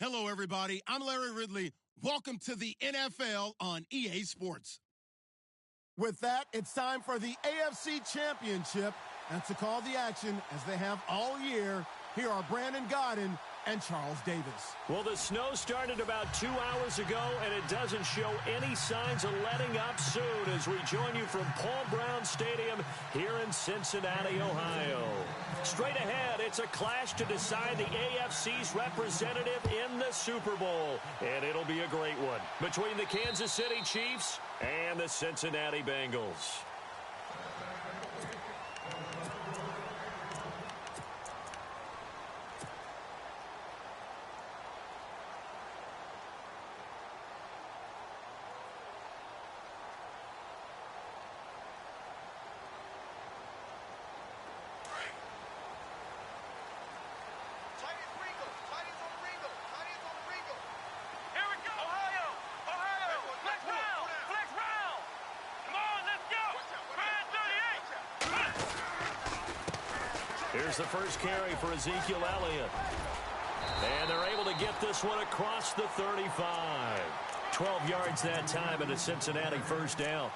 Hello, everybody. I'm Larry Ridley. Welcome to the NFL on EA Sports. With that, it's time for the AFC Championship. And to call the action, as they have all year, here are Brandon Godden and Charles Davis. Well, the snow started about 2 hours ago, and it doesn't show any signs of letting up soon as we join you from Paul Brown Stadium here in Cincinnati, Ohio. Straight ahead, it's a clash to decide the AFC's representative in the Super Bowl, and it'll be a great one between the Kansas City Chiefs and the Cincinnati Bengals. Here's the first carry for Ezekiel Elliott. And they're able to get this one across the 35. 12 yards that time and a Cincinnati first down.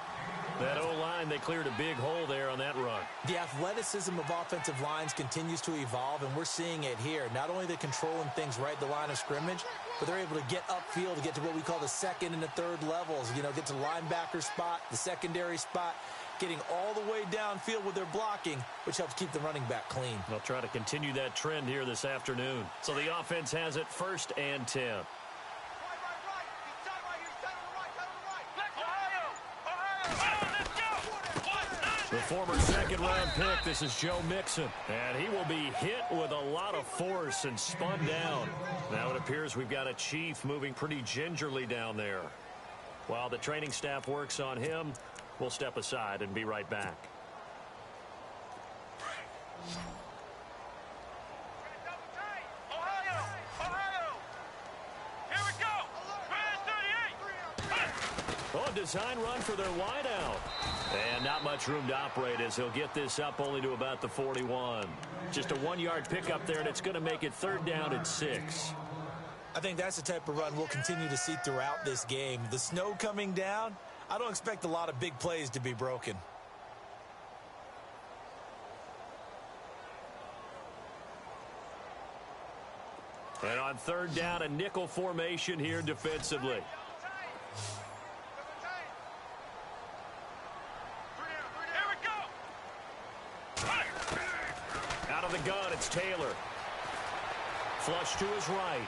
That O-line, they cleared a big hole there on that run. The athleticism of offensive lines continues to evolve, and we're seeing it here. Not only they're controlling things right at the line of scrimmage, but they're able to get upfield to get to what we call the second and the third levels. You know, get to the linebacker spot, the secondary spot, getting all the way downfield with their blocking, which helps keep the running back clean. They'll try to continue that trend here this afternoon. So the offense has it 1st and 10. The former second-round pick, this is Joe Mixon. And he will be hit with a lot of force and spun down. Now it appears we've got a Chief moving pretty gingerly down there. While the training staff works on him, we'll step aside and be right back. Oh, design run for their wideout. And not much room to operate as he'll get this up only to about the 41. Just a 1-yard pickup there, and it's going to make it 3rd down and 6. I think that's the type of run we'll continue to see throughout this game. The snow coming down, I don't expect a lot of big plays to be broken. And on 3rd down, a nickel formation here defensively. Out of the gun, it's Taylor. Flush to his right.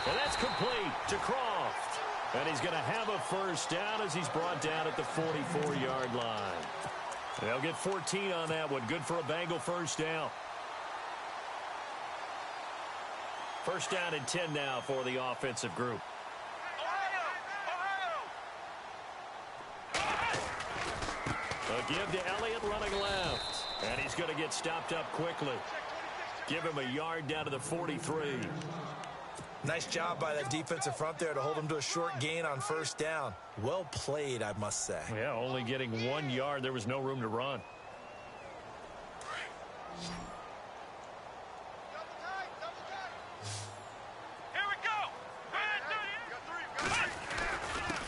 And that's complete to Croft. And he's going to have a first down as he's brought down at the 44-yard line. They'll get 14 on that one. Good for a Bengal first down. 1st down and 10 now for the offensive group. A give to Elliott running left. And he's going to get stopped up quickly. Give him a yard down to the 43. Nice job by that defensive front there to hold him to a short gain on 1st down. Well played, I must say. Yeah, only getting 1 yard. There was no room to run.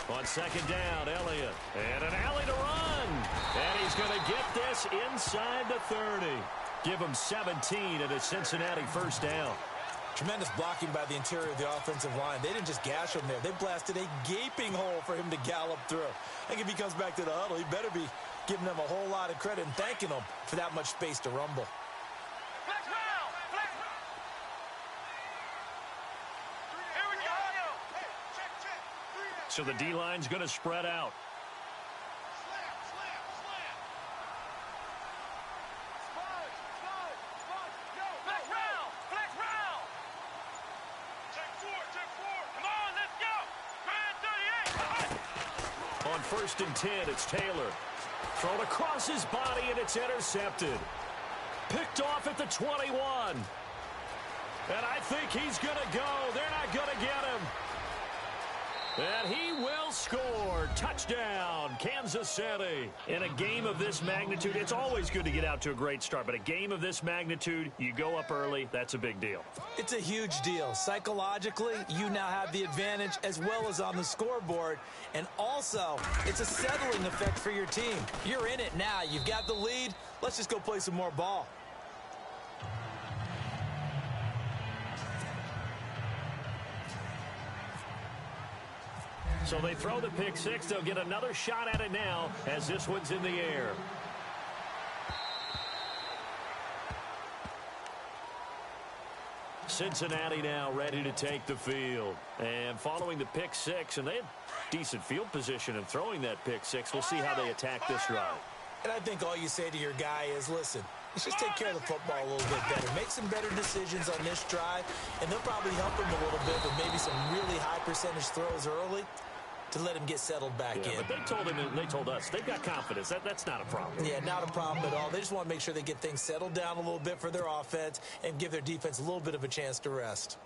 On 2nd down, Elliott. And an alley to run. And he's going to get this inside the 30. Give him 17 and a Cincinnati first down. Tremendous blocking by the interior of the offensive line. They didn't just gash him there. They blasted a gaping hole for him to gallop through. I think if he comes back to the huddle, he better be giving them a whole lot of credit and thanking them for that much space to rumble. So the D-line's going to spread out. On 1st and 10, it's Taylor. Thrown across his body, and it's intercepted. Picked off at the 21. And I think he's going to go. They're not going to get him. And he will score. Touchdown, Kansas City. In a game of this magnitude, it's always good to get out to a great start, but a game of this magnitude, you go up early, that's a big deal. It's a huge deal. Psychologically, you now have the advantage as well as on the scoreboard. And also, it's a settling effect for your team. You're in it now. You've got the lead. Let's just go play some more ball. So they throw the pick six. They'll get another shot at it now as this one's in the air. Cincinnati now ready to take the field. And following the pick six, and they had decent field position in throwing that pick six. We'll see how they attack this drive. And I think all you say to your guy is, listen, let's just take care of the football a little bit better. Make some better decisions on this drive, and they'll probably help him a little bit with maybe some really high percentage throws early to let him get settled back in. But they told him, and they told us, they've got confidence. That's not a problem. Yeah, not a problem at all. They just want to make sure they get things settled down a little bit for their offense and give their defense a little bit of a chance to rest.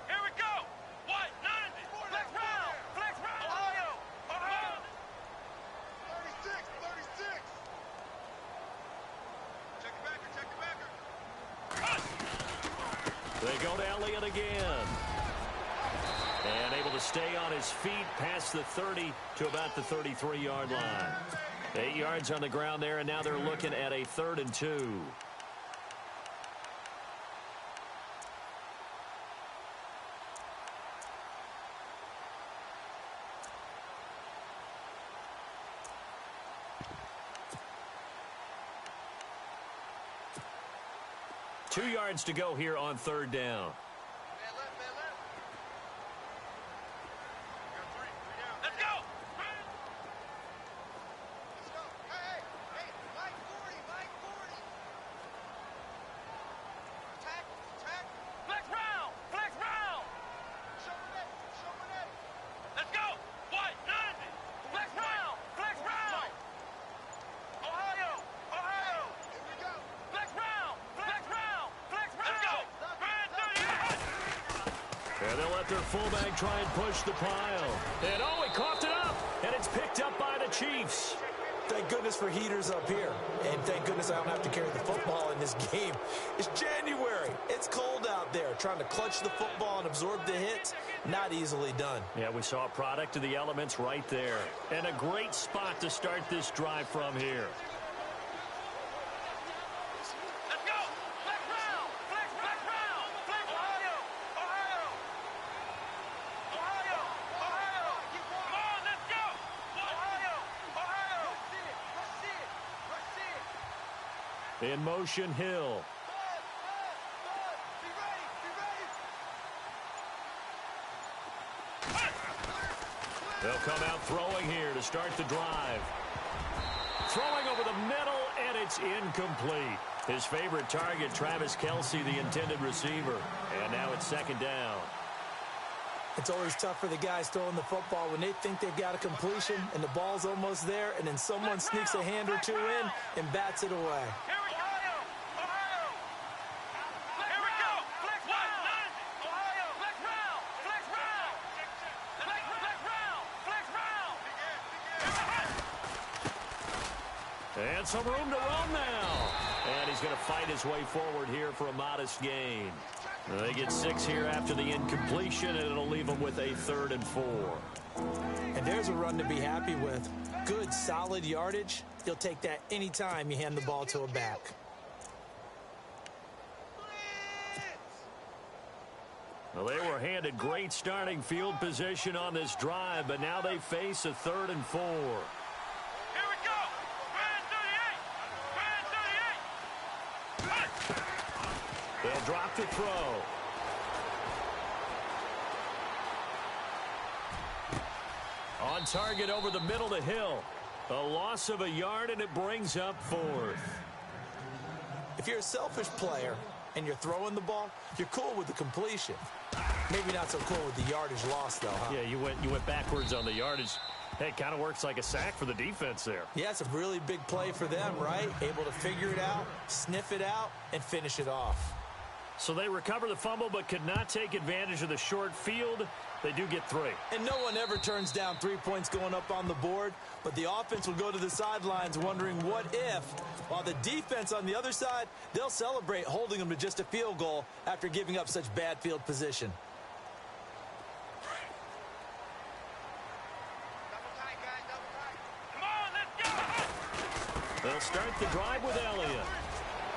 Here we go. What? 90. Flex round. Flex round. Ohio. Ohio. 36. 36. Check the backer. Check the backer. They go to Elliott again. And able to stay on his feet past the 30 to about the 33-yard line. 8 yards on the ground there, and now they're looking at a 3rd and 2. Two yards to go here on 3rd down. Let's go. Flex round. Flex round. Let's go. What? 90. Flex round. Flex round. Ohio. Ohio. Here we go. Flex round. Flex round. Flex round. Let's go. And they'll let their fullback try and push the pile. And he coughed it up. And it's picked up by the Chiefs. Thank goodness for heaters up here. And thank goodness I don't have to carry the football in this game. It's January. It's cold out there. Trying to clutch the football and absorb the hits, not easily done. Yeah, we saw a product of the elements right there. And a great spot to start this drive from here. Let's go. Flex round. Flex round. Flex Ohio. Ohio. Ohio. Ohio. Come on, let's go. Ohio. Ohio. In motion, Hill. Be ready. They'll come out throwing here to start the drive. Throwing over the middle, and it's incomplete. His favorite target, Travis Kelce, the intended receiver. And now it's 2nd down. It's always tough for the guys throwing the football when they think they've got a completion and the ball's almost there, and then someone sneaks a hand or two in and bats it away. Here we go. Ohio. Here we go. Flex round. Ohio. Flex round. Flex round. Flex round. Flex round. And some room to run now. And he's going to fight his way forward here for a modest gain. They get 6 here after the incompletion, and it'll leave them with a 3rd and 4. And there's a run to be happy with. Good, solid yardage. You'll take that anytime you hand the ball to a back. Well, they were handed great starting field position on this drive, but now they face a 3rd and 4. Here we go. Brand 38. They'll drop the throw. On target over the middle to Hill. A loss of a yard, and it brings up 4th. If you're a selfish player and you're throwing the ball, you're cool with the completion. Maybe not so cool with the yardage loss, though, huh? Yeah, you went backwards on the yardage. Hey, it kind of works like a sack for the defense there. Yeah, it's a really big play for them, right? Able to figure it out, sniff it out, and finish it off. So they recover the fumble but could not take advantage of the short field. They do get 3. And no one ever turns down 3 points going up on the board, but the offense will go to the sidelines wondering what if, while the defense on the other side, they'll celebrate holding them to just a field goal after giving up such bad field position. They'll start the drive with Elliott.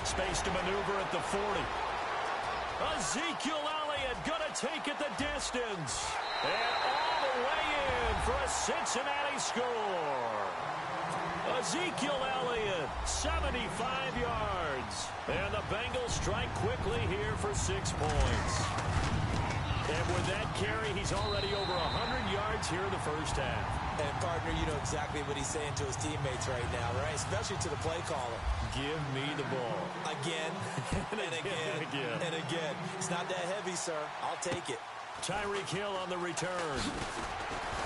Space to maneuver at the 40. Ezekiel Elliott going to take it the distance. And all the way in for a Cincinnati score. Ezekiel Elliott, 75 yards. And the Bengals strike quickly here for 6 points. And with that carry, he's already over 100 yards here in the first half. And, partner, you know exactly what he's saying to his teammates right now, right? Especially to the play caller. Give me the ball. Again, and again, and again. It's not that heavy, sir. I'll take it. Tyreek Hill on the return.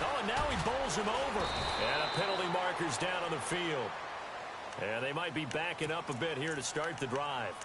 Oh, and now he bowls him over. And a penalty marker's down on the field. And they might be backing up a bit here to start the drive.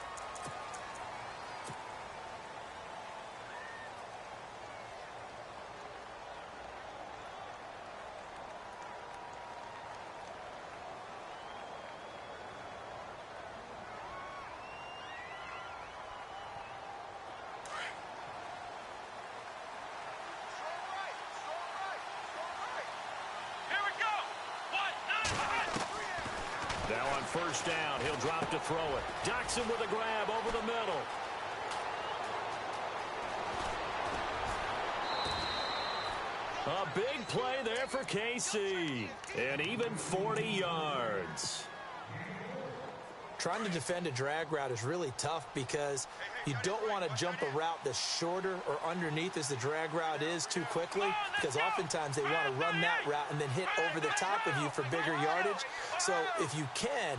Now on first down, he'll drop to throw it. Jackson with a grab over the middle. A big play there for KC. And even 40 yards. Trying to defend a drag route is really tough because you don't want to jump a route that's shorter or underneath as the drag route is too quickly, because oftentimes they want to run that route and then hit over the top of you for bigger yardage. So if you can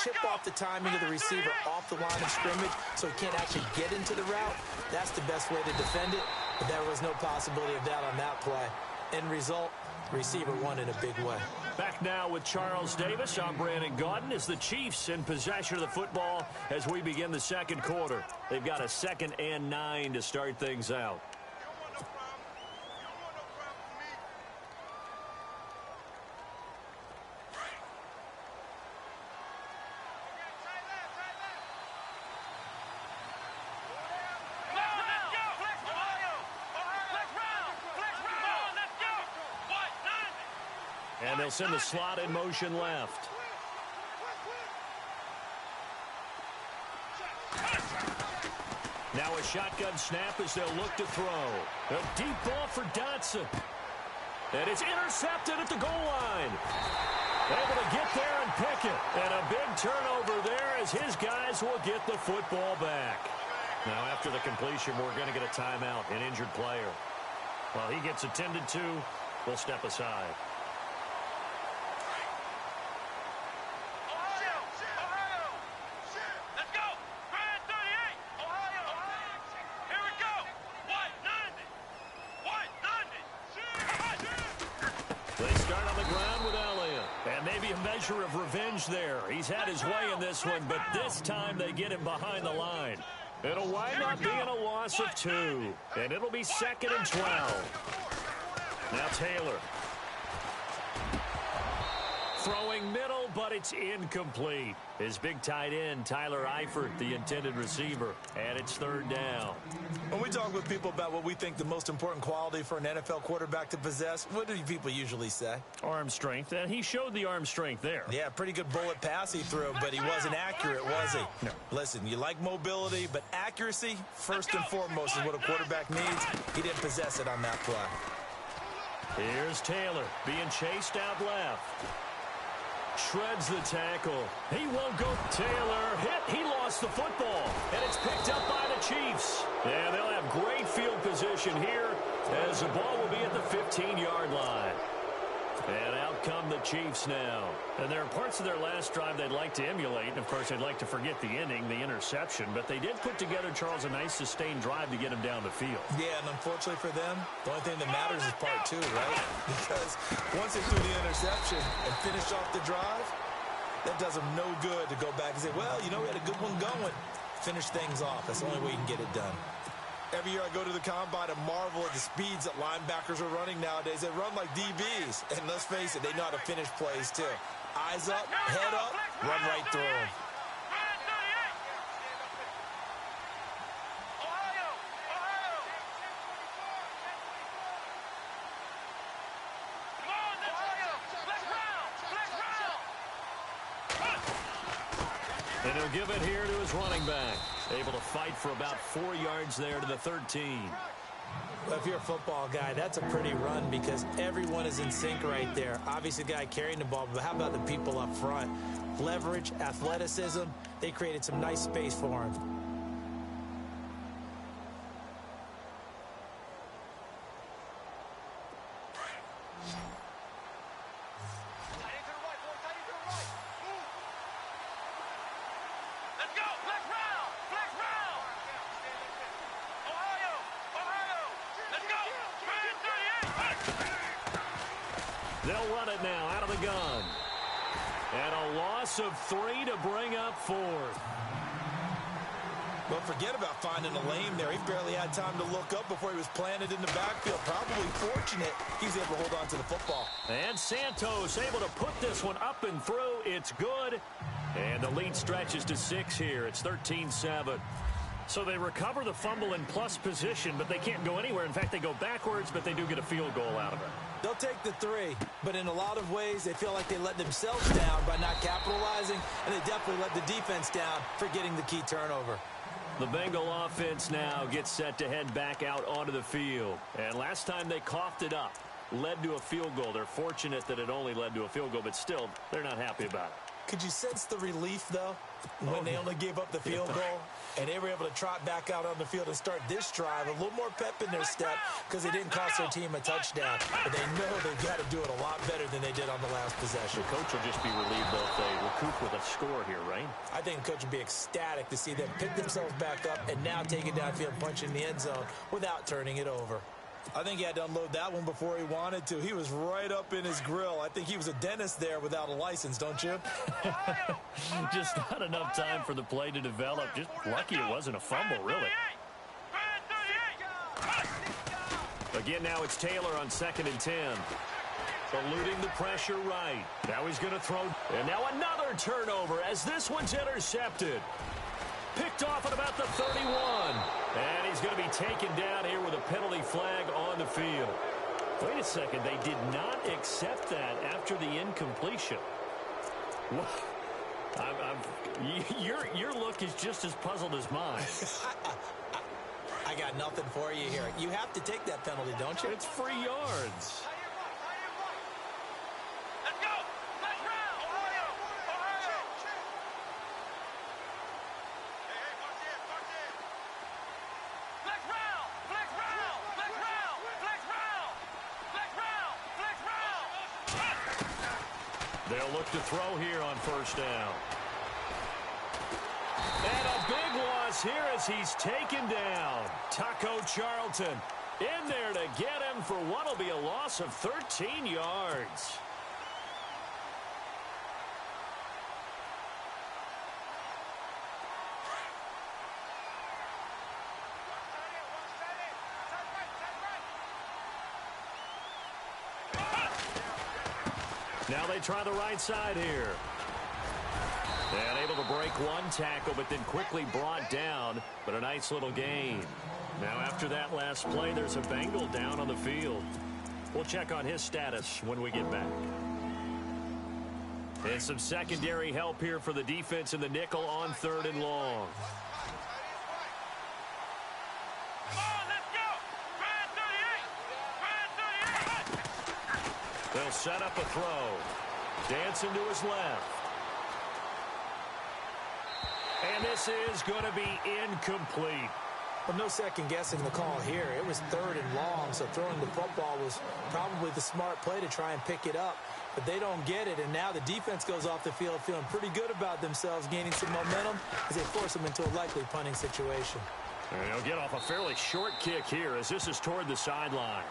chip off the timing of the receiver off the line of scrimmage so he can't actually get into the route, that's the best way to defend it. But there was no possibility of that on that play. End result, receiver won in a big way. Back now with Charles Davis. I'm Brandon Gaudin as the Chiefs in possession of the football as we begin the second quarter. They've got a 2nd and 9 to start things out. And they'll send the slot in motion left. Now a shotgun snap as they'll look to throw. A deep ball for Dotson. And it's intercepted at the goal line. Able to get there and pick it. And a big turnover there as his guys will get the football back. Now after the completion, we're going to get a timeout, an injured player. While he gets attended to, we'll step aside. Of revenge there. He's had his way in this one, but this time they get him behind the line. It'll wind up being a loss of 2, and it'll be 2nd and 12. Now Taylor. Throwing middle, but it's incomplete. His big tight end, Tyler Eifert, the intended receiver, and it's 3rd down. When we talk with people about what we think the most important quality for an NFL quarterback to possess, what do people usually say? Arm strength, and he showed the arm strength there. Yeah, pretty good bullet pass he threw, but he wasn't accurate, was he? No. Listen, you like mobility, but accuracy, first and foremost, is what a quarterback needs. He didn't possess it on that play. Here's Taylor being chased out left. Shreds the tackle. He won't go. Taylor hit. He lost the football. And it's picked up by the Chiefs. Yeah, they'll have great field position here as the ball will be at the 15-yard line. And out come the Chiefs now. And there are parts of their last drive they'd like to emulate. And, of course, they'd like to forget the inning, the interception. But they did put together, Charles, a nice sustained drive to get him down the field. Yeah, and unfortunately for them, the only thing that matters is part 2, right? Because once they threw the interception and finished off the drive, that does them no good to go back and say, well, you know, we had a good one going. Finish things off. That's the only way you can get it done. Every year I go to the combine and marvel at the speeds that linebackers are running nowadays. They run like DBs. And let's face it, they know how to finish plays too. Eyes up, head up, run right through them. And he'll give it here to his running back. Able to fight for about 4 yards there to the 13. Well, if you're a football guy, that's a pretty run because everyone is in sync right there. Obviously, the guy carrying the ball, but how about the people up front? Leverage, athleticism, they created some nice space for him. They'll run it now out of the gun. And a loss of 3 to bring up 4. Well, forget about finding a lane there. He barely had time to look up before he was planted in the backfield. Probably fortunate he's able to hold on to the football. And Santos able to put this one up and through. It's good. And the lead stretches to 6 here. It's 13-7. So they recover the fumble in plus position, but they can't go anywhere. In fact, they go backwards, but they do get a field goal out of it. They'll take the 3, but in a lot of ways, they feel like they let themselves down by not capitalizing, and they definitely let the defense down for getting the key turnover. The Bengal offense now gets set to head back out onto the field. And last time they coughed it up, led to a field goal. They're fortunate that it only led to a field goal, but still, they're not happy about it. Could you sense the relief, though, when they only gave up the field goal? And they were able to trot back out on the field and start this drive. A little more pep in their step because they didn't cost their team a touchdown. But they know they've got to do it a lot better than they did on the last possession. The coach will just be relieved, though, if they recoup with a score here, right? I think the coach would be ecstatic to see them pick themselves back up and now take it downfield, punch in the end zone without turning it over. I think he had to unload that one before he wanted to. He was right up in his grill. I think he was a dentist there without a license, don't you? Just not enough time for the play to develop. Just lucky it wasn't a fumble, really. Again, now it's Taylor on 2nd and 10. Eluding the pressure right. Now he's going to throw. And now another turnover as this one's intercepted. Picked off at about the 31. And he's going to be taken down here with a penalty flag on the field. Wait a second. They did not accept that after the incompletion. Your look is just as puzzled as mine. I got nothing for you here. You have to take that penalty, don't you? It's free yards. They'll look to throw here on 1st down. And a big loss here as he's taken down. Taco Charlton in there to get him for what will be a loss of 13 yards. Now they try the right side here. And able to break one tackle, but then quickly brought down. But a nice little gain. Now after that last play, there's a Bengal down on the field. We'll check on his status when we get back. And some secondary help here for the defense in the nickel on 3rd and long. They'll set up a throw. Dancing to his left. And this is going to be incomplete. Well, no second guessing the call here. It was 3rd and long, so throwing the football was probably the smart play to try and pick it up. But they don't get it, and now the defense goes off the field feeling pretty good about themselves, gaining some momentum as they force them into a likely punting situation. And he'll get off a fairly short kick here as this is toward the sideline.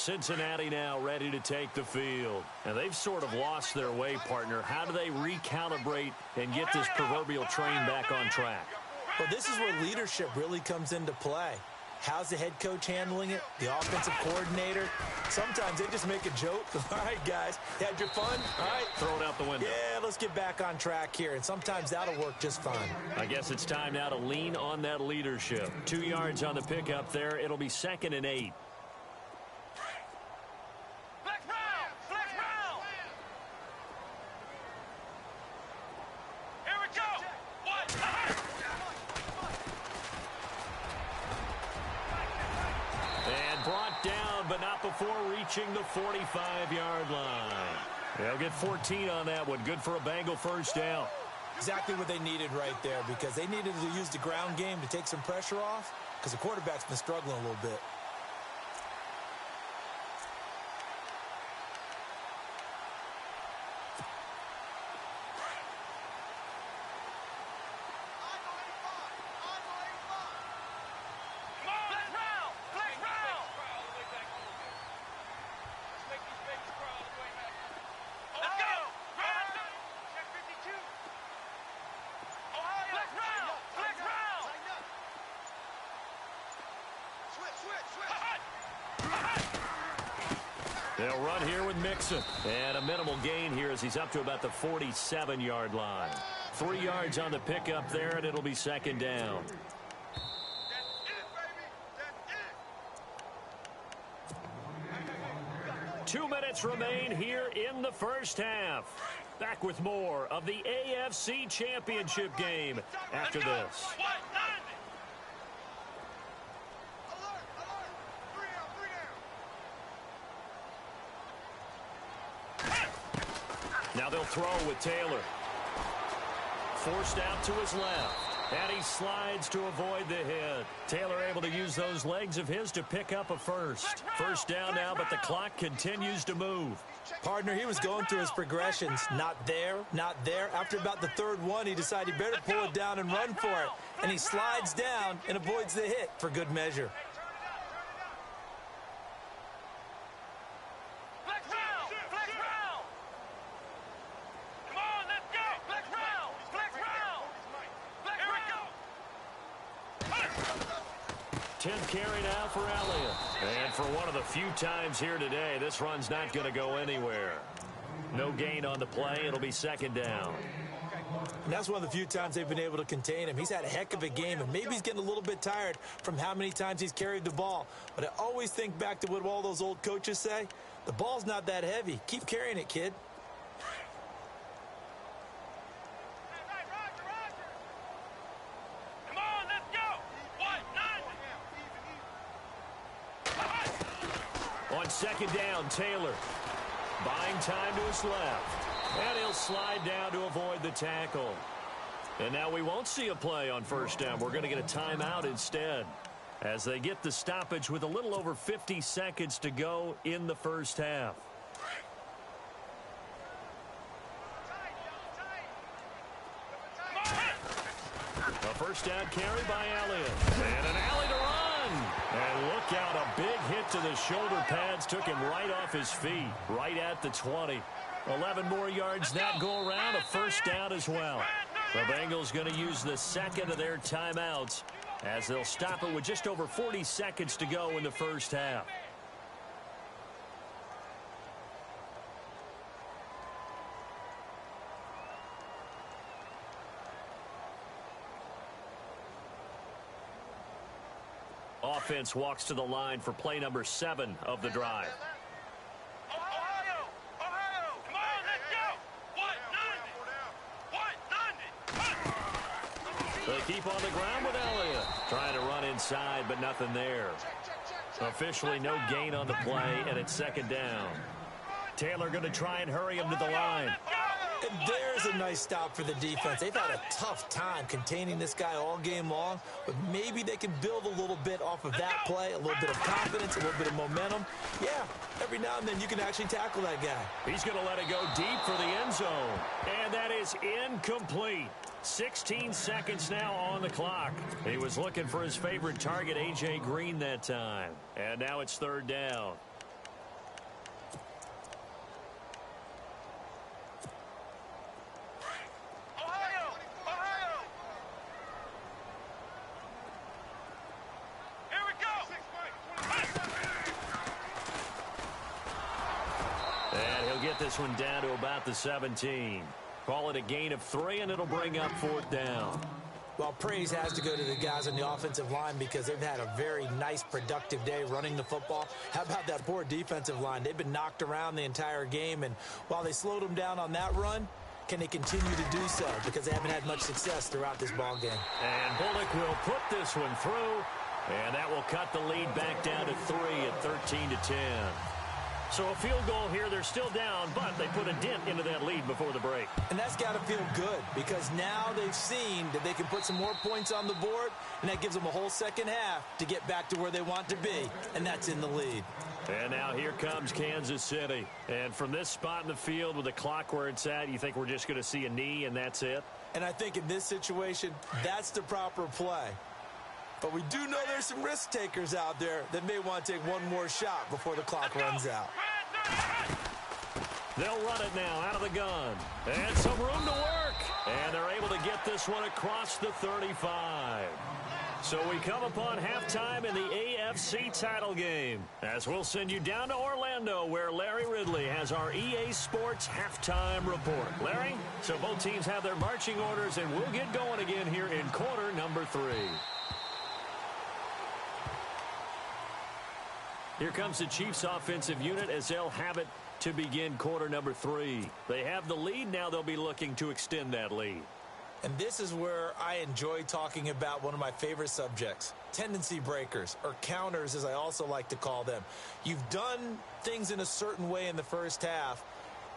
Cincinnati now ready to take the field. And they've sort of lost their way, partner. How do they recalibrate and get this proverbial train back on track? Well, this is where leadership really comes into play. How's the head coach handling it? The offensive coordinator? Sometimes they just make a joke. All right, guys, had your fun? All right. Throw it out the window. Yeah, let's get back on track here. And sometimes that'll work just fine. I guess it's time now to lean on that leadership. 2 yards on the pickup there. It'll be 2nd and 8. But not before reaching the 45-yard line. They'll get 14 on that one. Good for a Bengal first down. Exactly what they needed right there, because they needed to use the ground game to take some pressure off, because the quarterback's been struggling a little bit. They'll run here with Mixon. And a minimal gain here as he's up to about the 47-yard line. 3 yards on the pickup there, and it'll be 2nd down. Two minutes remain here in the first half. Back with more of the AFC Championship game after this. Now they'll throw with Taylor. Forced out to his left. And he slides to avoid the hit. Taylor able to use those legs of his to pick up a first. First down now, but the clock continues to move. Partner, he was going through his progressions. Not there, not there. After about the third one, he decided he better pull it down and run for it. And he slides down and avoids the hit for good measure. Carry now for Elliott. And for one of the few times here today, this run's not going to go anywhere. No gain on the play. It'll be 2nd down. And that's one of the few times they've been able to contain him. He's had a heck of a game, and maybe he's getting a little bit tired from how many times he's carried the ball. But I always think back to what all those old coaches say. The ball's not that heavy. Keep carrying it, kid. On 2nd down, Taylor buying time to his left. And he'll slide down to avoid the tackle. And now we won't see a play on 1st down. We're going to get a timeout instead as they get the stoppage with a little over 50 seconds to go in the first half. A first down carry by Elliott. And an alley to run. And look out, a big hit to the shoulder pads took him right off his feet, right at the 20. 11 more yards that go around, a first down as well. The Bengals going to use the 2nd of their timeouts as they'll stop it with just over 40 seconds to go in the first half. Offense walks to the line for play number 7 of the drive. Ohio! Come on, let's go! They keep on the ground with Elliott. Trying to run inside, but nothing there. Officially no gain on the play, and it's 2nd down. Taylor going to try and hurry him to the line. And there's a nice stop for the defense. They've had a tough time containing this guy all game long, but maybe they can build a little bit off of that play, a little bit of confidence, a little bit of momentum. Yeah, every now and then you can actually tackle that guy. He's going to let it go deep for the end zone, and that is incomplete. 16 seconds now on the clock. He was looking for his favorite target, A.J. Green, that time. And now it's 3rd down. this one down to about the 17. Call it a gain of 3, and it'll bring up 4th down. Well, praise has to go to the guys on the offensive line because they've had a very nice, productive day running the football. How about that poor defensive line? They've been knocked around the entire game, and while they slowed them down on that run, can they continue to do so? Because they haven't had much success throughout this ball game. And Bullock will put this one through, and that will cut the lead back down to 3 at 13-10. So a field goal here, they're still down, but they put a dent into that lead before the break. And that's got to feel good because now they've seen that they can put some more points on the board, and that gives them a whole second half to get back to where they want to be, and that's in the lead. And now here comes Kansas City. And from this spot in the field with the clock where it's at, you think we're just going to see a knee and that's it? And I think in this situation, that's the proper play. But we do know there's some risk takers out there that may want to take one more shot before the clock runs out. They'll run it now out of the gun. And some room to work. And they're able to get this one across the 35. So we come upon halftime in the AFC title game, as we'll send you down to Orlando, where Larry Ridley has our EA Sports halftime report. Larry, so both teams have their marching orders, and we'll get going again here in quarter number 3. Here comes the Chiefs offensive unit as they'll have it to begin quarter number 3. They have the lead. Now they'll be looking to extend that lead. And this is where I enjoy talking about one of my favorite subjects, tendency breakers, or counters as I also like to call them. You've done things in a certain way in the first half,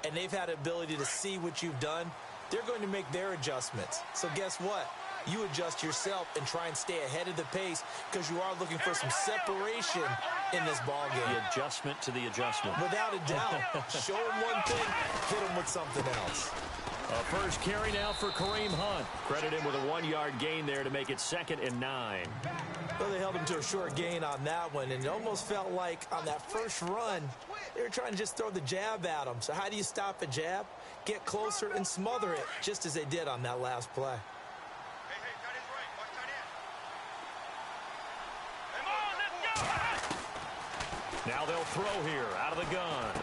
and they've had the ability to see what you've done. They're going to make their adjustments. So guess what? You adjust yourself and try and stay ahead of the pace because you are looking for some separation in this ball game. The adjustment to the adjustment. Without a doubt. Show them one thing, hit them with something else. A first carry now for Kareem Hunt. Credit him with a 1-yard gain there to make it 2nd and 9. Well, they held him to a short gain on that one, and it almost felt like on that first run, they were trying to just throw the jab at him. So how do you stop a jab? Get closer and smother it, just as they did on that last play. Now they'll throw here out of the gun.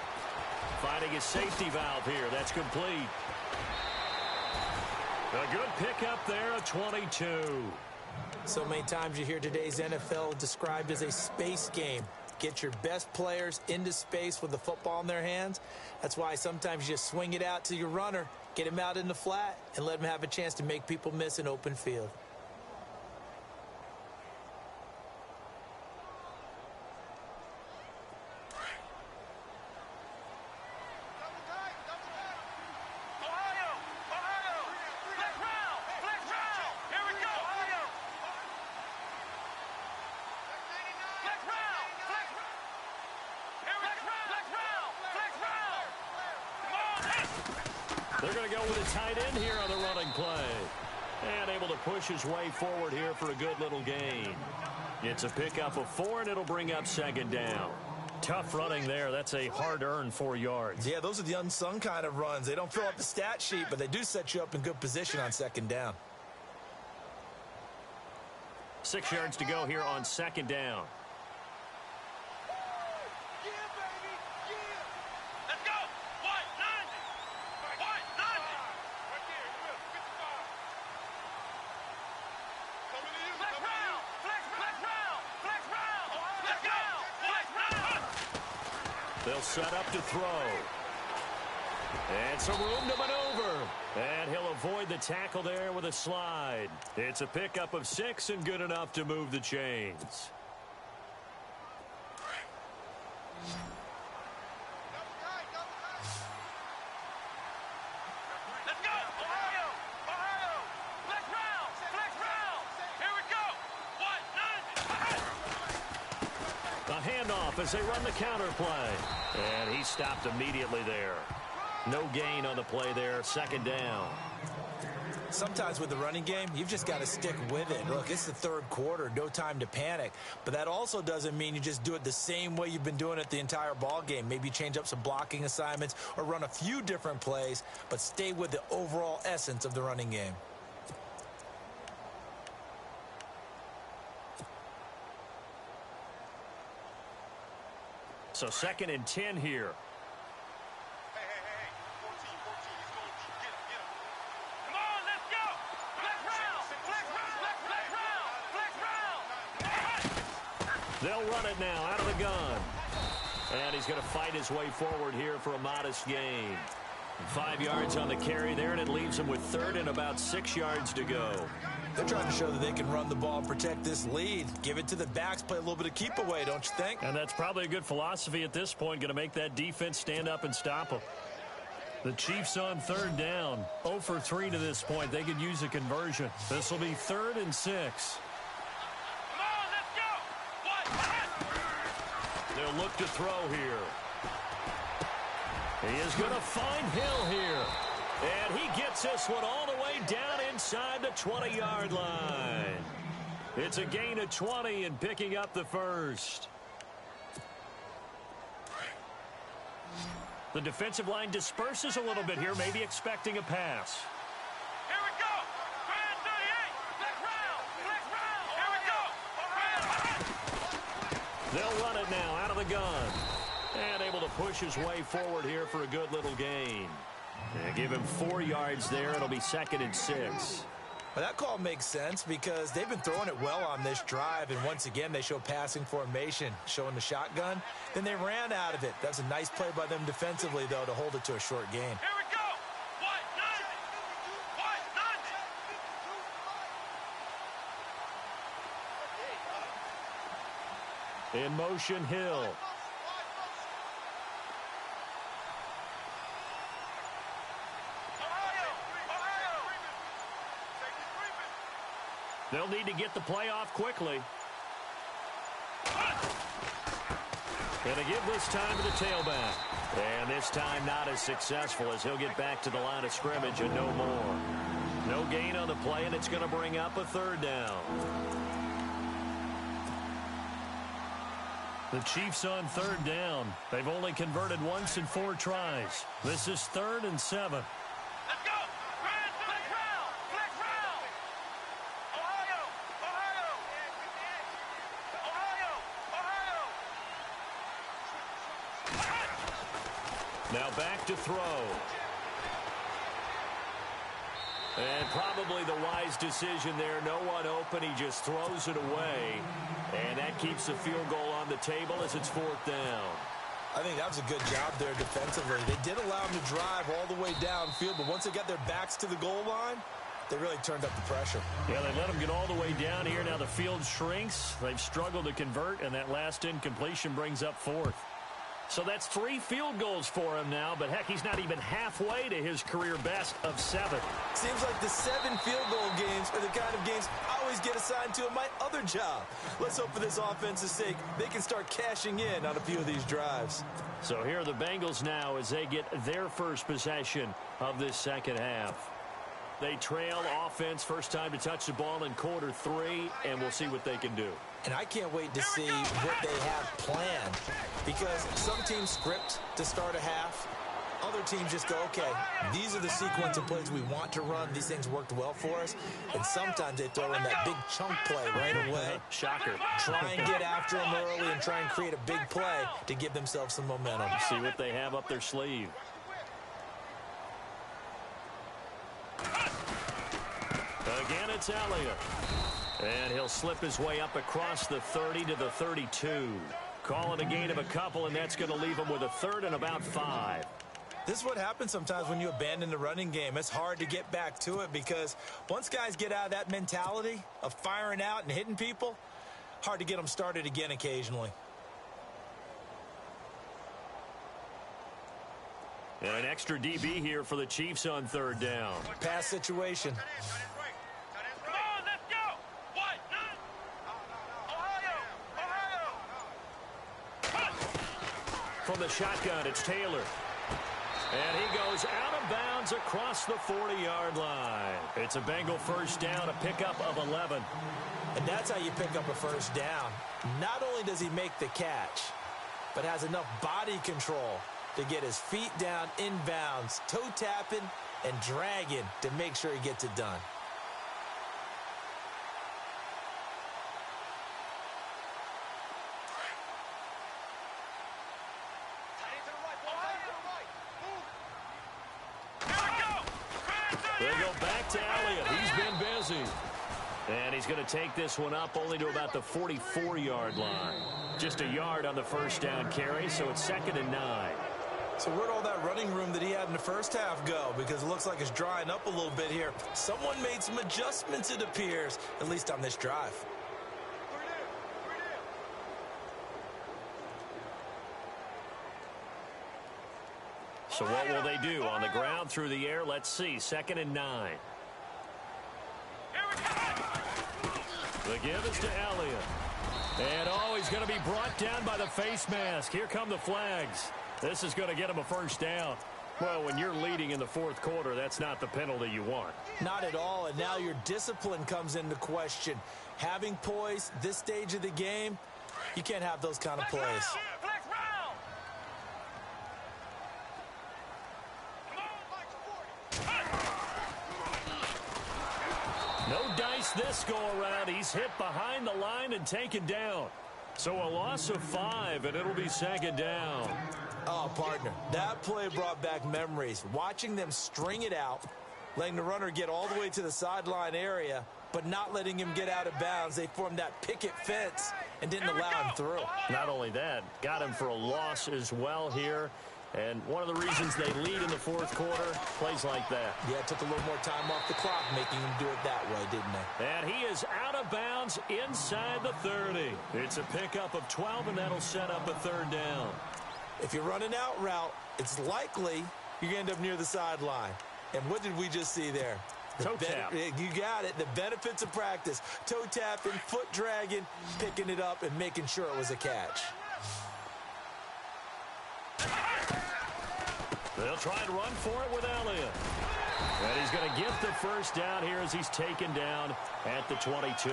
Finding his safety valve here. That's complete. A good pickup there, a 22. So many times you hear today's NFL described as a space game. Get your best players into space with the football in their hands. That's why sometimes you just swing it out to your runner, get him out in the flat, and let him have a chance to make people miss an open field. They're going to go with a tight end here on the running play. And able to push his way forward here for a good little gain. It's a pickup of 4, and it'll bring up 2nd down. Tough running there. That's a hard-earned 4 yards. Yeah, those are the unsung kind of runs. They don't fill up the stat sheet, but they do set you up in good position on 2nd down. 6 yards to go here on 2nd down. They'll set up to throw. And some room to maneuver. And he'll avoid the tackle there with a slide. It's a pickup of 6 and good enough to move the chains. Let's go! Ohio! Ohio! Flex round! Flex round! Here we go! 1, 9. A handoff as they run the counter play. And he stopped immediately there. No gain on the play there. 2nd down. Sometimes with the running game, you've just got to stick with it. Look, it's the 3rd quarter, no time to panic. But that also doesn't mean you just do it the same way you've been doing it the entire ball game. Maybe change up some blocking assignments or run a few different plays, but stay with the overall essence of the running game. So 2nd and 10 here. run it now out of the gun. And he's going to fight his way forward here for a modest gain. 5 yards on the carry there, and it leaves him with third and about 6 yards to go. They're trying to show that they can run the ball and protect this lead. Give it to the backs, play a little bit of keep away, don't you think? And that's probably a good philosophy at this point, going to make that defense stand up and stop them. The Chiefs on third down. 0 for 3 to this point. They could use a conversion. This will be 3rd and 6. Come on, let's go. What? They'll look to throw here. He is going to find Hill here. And he gets this one all the way down inside the 20-yard line. It's a gain of 20 and picking up the first. The defensive line disperses a little bit here, maybe expecting a pass. Here we go. Grand 38. Flex round. Here we go. They'll run it now out of the gun. And able to push his way forward here for a good little gain. And give him 4 yards there. It'll be 2nd and 6. Well, that call makes sense because they've been throwing it well on this drive, and once again they show passing formation, showing the shotgun. Then they ran out of it. That's a nice play by them defensively, though, to hold it to a short gain. Here we go. What? None. In motion, Hill. They'll need to get the play off quickly. And they give this time to the tailback. And this time not as successful as he'll get back to the line of scrimmage and no more. No gain on the play, and it's going to bring up a 3rd down. The Chiefs on 3rd down. They've only converted once in 4 tries. This is 3rd and 7. Let's go. Grand flex round. Flex round. Ohio. Now back to throw. And probably the wise decision there. No one open. He just throws it away. And that keeps the field goal on the table as it's 4th down. I think that was a good job there defensively. They did allow them to drive all the way downfield, but once they got their backs to the goal line, they really turned up the pressure. Yeah, they let them get all the way down here. Now the field shrinks. They've struggled to convert, and that last incompletion brings up 4th. So that's 3 field goals for him now, but heck, he's not even halfway to his career best of 7. Seems like the 7 field goal games are the kind of games I always get assigned to in my other job. Let's hope for this offense's sake they can start cashing in on a few of these drives. So here are the Bengals now as they get their first possession of this second half. They trail offense, first time to touch the ball in quarter 3, and we'll see what they can do. And I can't wait to see what they have planned, because some teams script to start a half. Other teams just go, okay, these are the sequence of plays we want to run. These things worked well for us. And sometimes they throw in that big chunk play right away. Shocker. Try and get after them early and try and create a big play to give themselves some momentum. See what they have up their sleeve. Again, it's Elliott. And he'll slip his way up across the 30 to the 32. Call it a gain of a couple, and that's going to leave him with a 3rd and about 5. This is what happens sometimes when you abandon the running game. It's hard to get back to it because once guys get out of that mentality of firing out and hitting people, hard to get them started again occasionally. And an extra DB here for the Chiefs on 3rd down. Pass situation. Come on, let's go. What? Ohio. From the shotgun, it's Taylor. And he goes out of bounds across the 40-yard line. It's a Bengal first down, a pickup of 11. And that's how you pick up a first down. Not only does he make the catch, but has enough body control to get his feet down inbounds, toe tapping and dragging to make sure he gets it done. They go back to Elliott. He's been busy. And he's going to take this one up only to about the 44-yard line. Just a yard on the first down carry, so it's 2nd and 9. So where'd all that running room that he had in the first half go? Because it looks like it's drying up a little bit here. Someone made some adjustments, it appears, at least on this drive. So what will they do? On the ground, through the air, let's see. 2nd and 9. The give is to Elliott. And, he's going to be brought down by the face mask. Here come the flags. This is going to get him a first down. Well, when you're leading in the fourth quarter, that's not the penalty you want. Not at all, and now your discipline comes into question. Having poise this stage of the game, you can't have those kind of plays. No dice this go-around. He's hit behind the line and taken down. So a loss of 5, and it'll be 2nd down. Oh, partner, that play brought back memories. Watching them string it out, letting the runner get all the way to the sideline area, but not letting him get out of bounds. They formed that picket fence and didn't allow him through. Not only that, got him for a loss as well here. And one of the reasons they lead in the fourth quarter, plays like that. Yeah, it took a little more time off the clock, making him do it that way, didn't they? And he is out of bounds inside the 30. It's a pickup of 12, and that'll set up a 3rd down. If you're running out route, it's likely you're going to end up near the sideline. And what did we just see there? Toe tap. You got it. The benefits of practice. Toe tapping, foot dragging, picking it up, and making sure it was a catch. They'll try and run for it with Elliott. And he's going to get the first down here as he's taken down at the 22.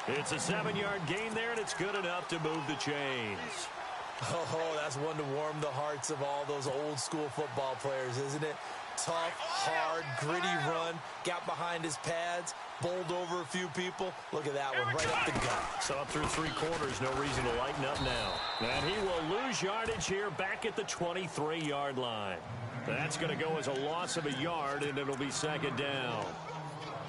It's a 7-yard gain there, and it's good enough to move the chains. Oh, that's one to warm the hearts of all those old-school football players, isn't it? Tough, hard, gritty run, got behind his pads, bowled over a few people. Look at that one, right up the gut. So up through 3 quarters, no reason to lighten up now. And he will lose yardage here back at the 23-yard line. That's going to go as a loss of a yard, and it'll be 2nd down.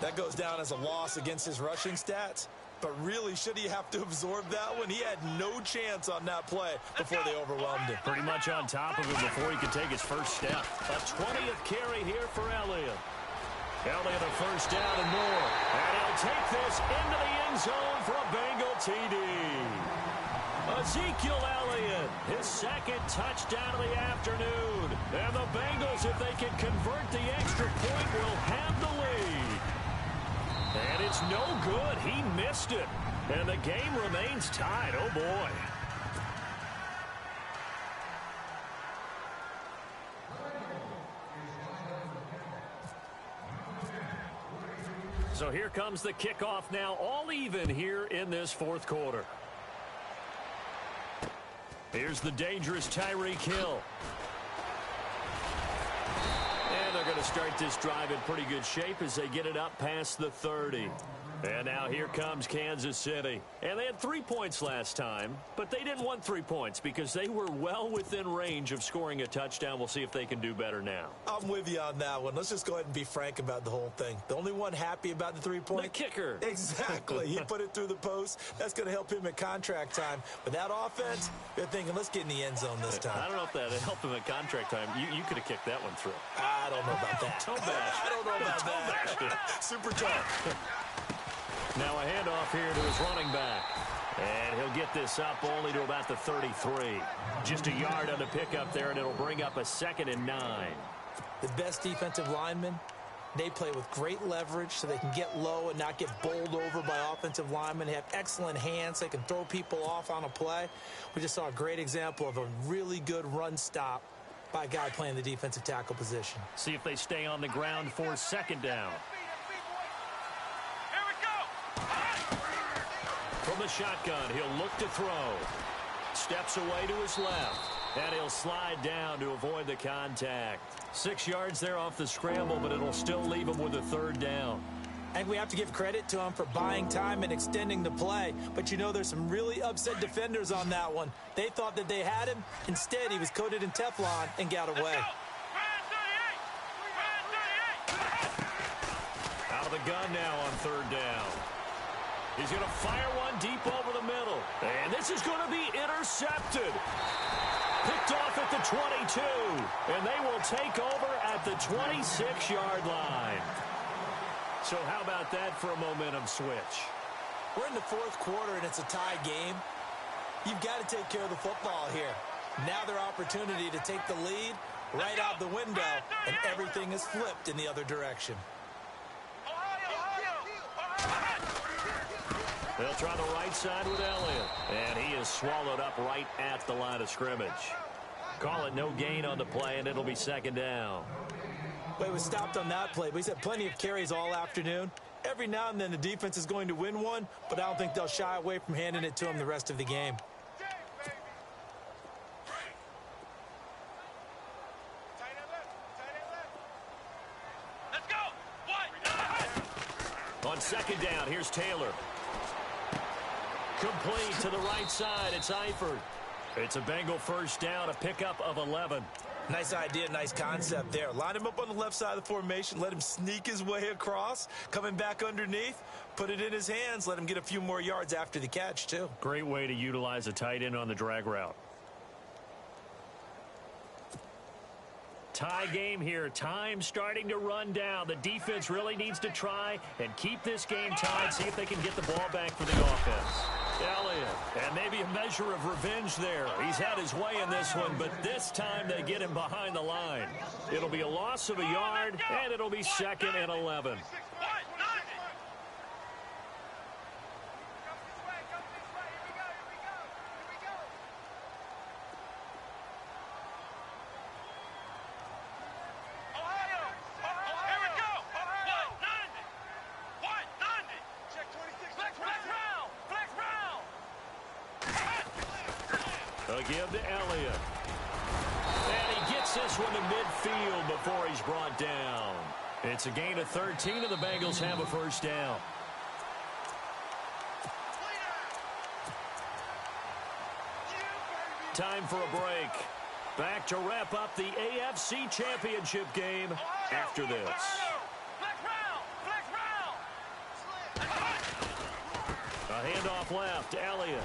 That goes down as a loss against his rushing stats. But really, should he have to absorb that one? He had no chance on that play before they overwhelmed him. Pretty much on top of him before he could take his first step. A 20th carry here for Elliott. Elliott a first down and more. And he'll take this into the end zone for a Bengal TD. Ezekiel Elliott, his 2nd touchdown of the afternoon. And the Bengals, if they can convert the extra point, will have the lead. And it's no good. He missed it. And the game remains tied. Oh, boy. So here comes the kickoff now, all even here in this fourth quarter. Here's the dangerous Tyreek Hill. And they're going to start this drive in pretty good shape as they get it up past the 30. And now here comes Kansas City. And they had 3 points last time, but they didn't want 3 points because they were well within range of scoring a touchdown. We'll see if they can do better now. I'm with you on that one. Let's just go ahead and be frank about the whole thing. The only one happy about the 3-point? The kicker. Exactly. He put it through the post. That's going to help him at contract time. But that offense, they're thinking, let's get in the end zone this time. I don't know if that helped him at contract time. You could have kicked that one through. I don't know about that. Toe bash. I don't know about that. Super tough. Now a handoff here to his running back. And he'll get this up only to about the 33. Just a yard on the pickup there, and it'll bring up a 2nd and 9. The best defensive linemen, they play with great leverage so they can get low and not get bowled over by offensive linemen. They have excellent hands. They can throw people off on a play. We just saw a great example of a really good run stop by a guy playing the defensive tackle position. See if they stay on the ground for 2nd down. From the shotgun, he'll look to throw. Steps away to his left. And he'll slide down to avoid the contact. 6 yards there off the scramble, but it'll still leave him with a 3rd down. I think we have to give credit to him for buying time and extending the play. But you know there's some really upset defenders on that one. They thought that they had him. Instead, he was coated in Teflon and got away. Out of the gun now on 3rd down. He's going to fire one deep over the middle. And this is going to be intercepted. Picked off at the 22. And they will take over at the 26-yard line. So how about that for a momentum switch? We're in the fourth quarter, and it's a tie game. You've got to take care of the football here. Now their opportunity to take the lead right out the window, and everything is flipped in the other direction. They'll try the right side with Elliott. And he is swallowed up right at the line of scrimmage. Call it no gain on the play, and it'll be second down. Well, he was stopped on that play, but he's had plenty of carries all afternoon. Every now and then the defense is going to win one, but I don't think they'll shy away from handing it to him the rest of the game. Let's go. On second down, here's Taylor. Complete to the right side. It's Eifert. It's a Bengal first down, a pickup of 11. Nice idea, nice concept there. Line him up on the left side of the formation, let him sneak his way across, coming back underneath, put it in his hands, let him get a few more yards after the catch, too. Great way to utilize a tight end on the drag route. Tie game here. Time starting to run down. The defense really needs to try and keep this game tied, see if they can get the ball back for the offense. Elliott, and maybe a measure of revenge there. He's had his way in this one, but this time they get him behind the line. It'll be a loss of a yard, and it'll be second and 11. Give to Elliott. And he gets this one to midfield before he's brought down. It's a gain of 13, and the Bengals have a first down. Time for a break. Back to wrap up the AFC Championship game after this. A handoff left. Elliott.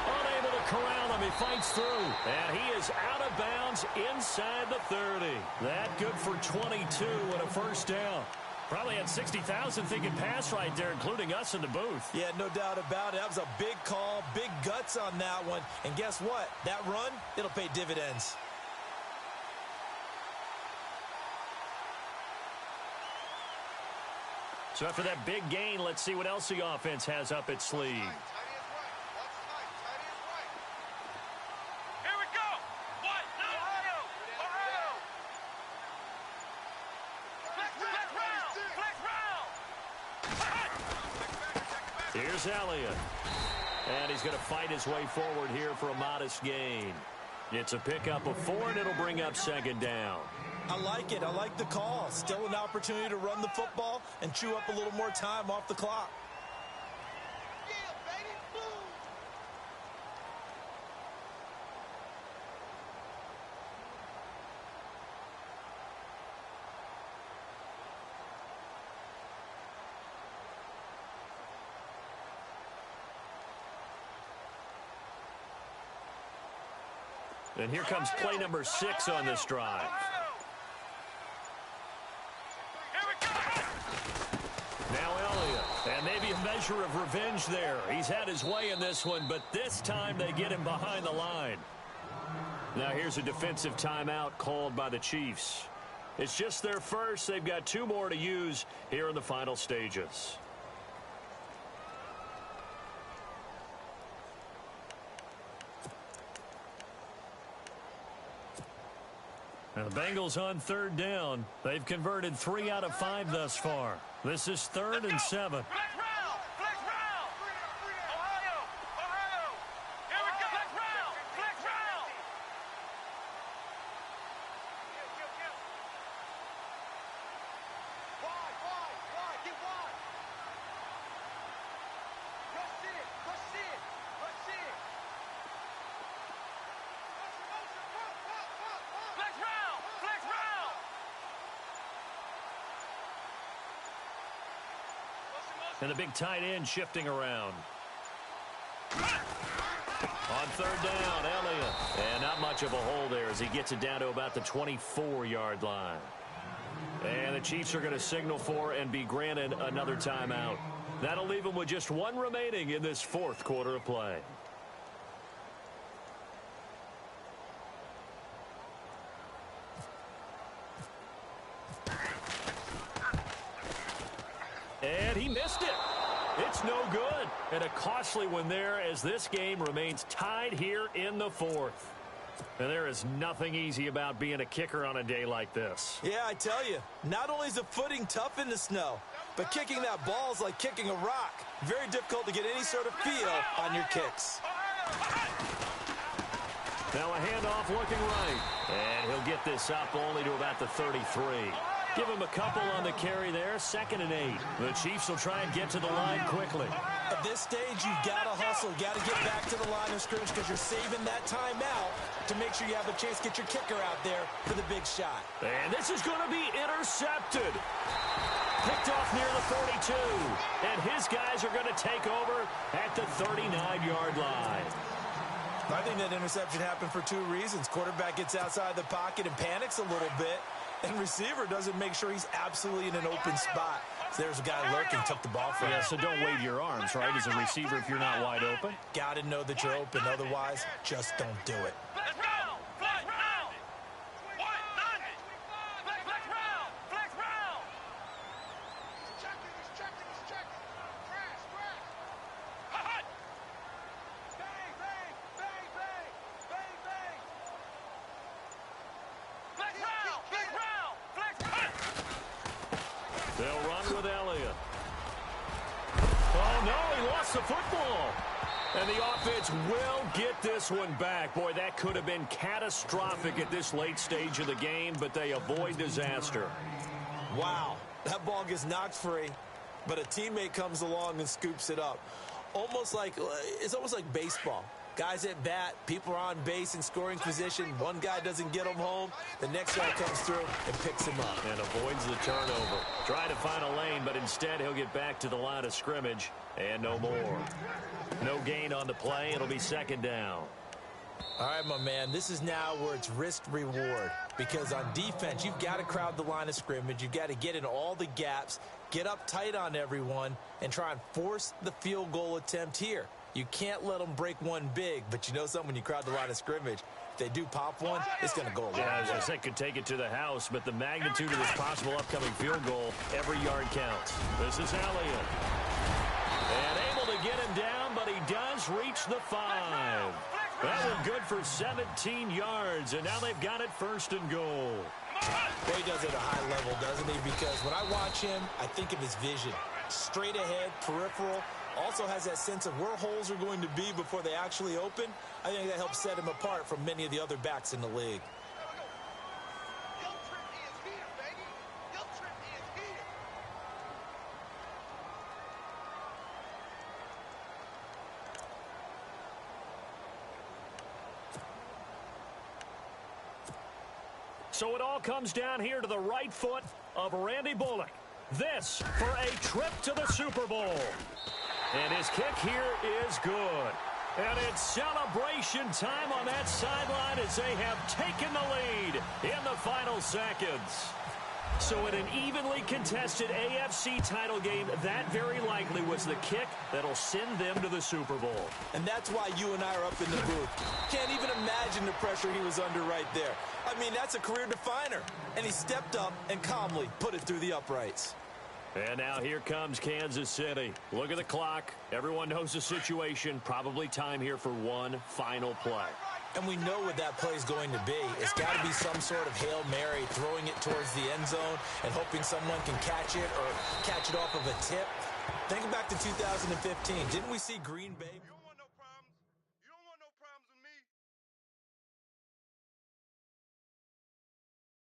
Unable to corral him. He fights through. And he is out of bounds inside the 30. That good for 22 and a first down. Probably had 60,000 thinking pass right there, including us in the booth. Yeah, no doubt about it. That was a big call, big guts on that one. And guess what? That run, it'll pay dividends. So after that big gain, let's see what else the offense has up its sleeve. Here's Elliott. And he's going to fight his way forward here for a modest gain. It's a pickup of 4, and it'll bring up second down. I like it. I like the call. Still an opportunity to run the football and chew up a little more time off the clock. And here comes play number 6 on this drive. Now Elliott, and maybe a measure of revenge there. He's had his way in this one, but this time they get him behind the line. Now here's a defensive timeout called by the Chiefs. It's just their first. They've got 2 more to use here in the final stages. Now the Bengals on third down. They've converted 3 out of 5 thus far. This is 3rd and 7. And the big tight end shifting around. On third down, Elliott. And not much of a hole there as he gets it down to about the 24-yard line. And the Chiefs are going to signal for and be granted another timeout. That'll leave them with just one remaining in this fourth quarter of play. And he missed it. It's no good. And a costly one there as this game remains tied here in the fourth. And there is nothing easy about being a kicker on a day like this. Yeah, I tell you, not only is the footing tough in the snow, but kicking that ball is like kicking a rock. Very difficult to get any sort of feel on your kicks. Now a handoff looking right. And he'll get this up only to about the 33. Give him a couple on the carry there, 2nd and 8. The Chiefs will try and get to the line quickly. At this stage, you've got to hustle, got to get back to the line of scrimmage because you're saving that timeout to make sure you have a chance to get your kicker out there for the big shot. And this is going to be intercepted. Picked off near the 42. And his guys are going to take over at the 39-yard line. I think that interception happened for 2 reasons. Quarterback gets outside the pocket and panics a little bit. And receiver doesn't make sure he's absolutely in an open spot. So there's a guy lurking, took the ball from him. Yeah, so don't wave your arms, right, as a receiver if you're not wide open. Got to know that you're open. Otherwise, just don't do it. They'll run with Elliott. Oh, no, he lost the football. And the offense will get this one back. Boy, that could have been catastrophic at this late stage of the game, but they avoid disaster. Wow, that ball gets knocked free, but a teammate comes along and scoops it up. It's almost like baseball. Guys at bat, people are on base in scoring position. One guy doesn't get him home. The next guy comes through and picks him up. And avoids the turnover. Try to find a lane, but instead he'll get back to the line of scrimmage. And no more. No gain on the play. It'll be 2nd down. All right, my man, this is now where it's risk-reward. Because on defense, you've got to crowd the line of scrimmage. You've got to get in all the gaps, get up tight on everyone, and try and force the field goal attempt here. You can't let them break one big, but you know something, when you crowd the line of scrimmage, if they do pop one, it's going to go a long way. Yeah, as I said, could take it to the house, but the magnitude of this possible upcoming field goal, every yard counts. This is Elliott. And able to get him down, but he does reach the 5. That was good for 17 yards, and now they've got it 1st and goal. Well, he does it at a high level, doesn't he? Because when I watch him, I think of his vision. Straight ahead, peripheral. Also has that sense of where holes are going to be before they actually open. I think that helps set him apart from many of the other backs in the league. So it all comes down here to the right foot of Randy Bullock. This for a trip to the Super Bowl. And his kick here is good. And it's celebration time on that sideline as they have taken the lead in the final seconds. So in an evenly contested AFC title game, that very likely was the kick that'll send them to the Super Bowl. And that's why you and I are up in the booth. Can't even imagine the pressure he was under right there. I mean, that's a career definer. And he stepped up and calmly put it through the uprights. And now here comes Kansas City. Look at the clock. Everyone knows the situation. Probably time here for one final play. And we know what that play is going to be. It's got to be some sort of Hail Mary, throwing it towards the end zone and hoping someone can catch it or catch it off of a tip. Think back to 2015. Didn't we see Green Bay?